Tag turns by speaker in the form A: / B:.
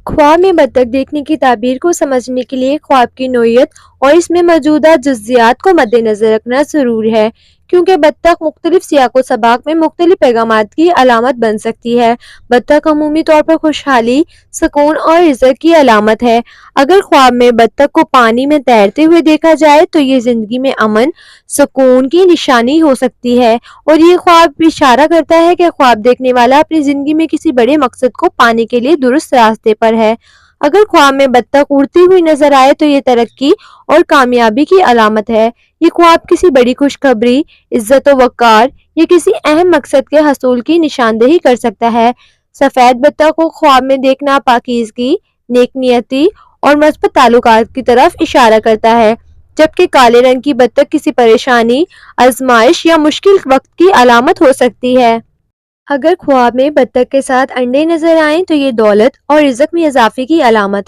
A: خواب میں بطخ دیکھنے کی تعبیر کو سمجھنے کے لیے خواب کی نوعیت اور اس میں موجودہ جزئیات کو مد نظر رکھنا ضروری ہے، کیونکہ بطخ مختلف سیاق و سباق میں مختلف پیغامات کی علامت بن سکتی ہے۔ بطخ عمومی طور پر خوشحالی، سکون اور عزت کی علامت ہے۔ اگر خواب میں بطخ کو پانی میں تیرتے ہوئے دیکھا جائے تو یہ زندگی میں امن، سکون کی نشانی ہو سکتی ہے، اور یہ خواب اشارہ کرتا ہے کہ خواب دیکھنے والا اپنی زندگی میں کسی بڑے مقصد کو پانے کے لیے درست راستے پر ہے۔ اگر خواب میں بطخ اڑتی ہوئی نظر آئے تو یہ ترقی اور کامیابی کی علامت ہے۔ یہ خواب کسی بڑی خوشخبری، عزت و وقار یا کسی اہم مقصد کے حصول کی نشاندہی کر سکتا ہے۔ سفید بطخ کو خواب میں دیکھنا پاکیزگی، نیک نیتی اور مثبت تعلقات کی طرف اشارہ کرتا ہے، جبکہ کالے رنگ کی بطخ کسی پریشانی، آزمائش یا مشکل وقت کی علامت ہو سکتی ہے۔ اگر خواب میں بطخ کے ساتھ انڈے نظر آئیں تو یہ دولت اور رزق میں اضافے کی علامت ہے۔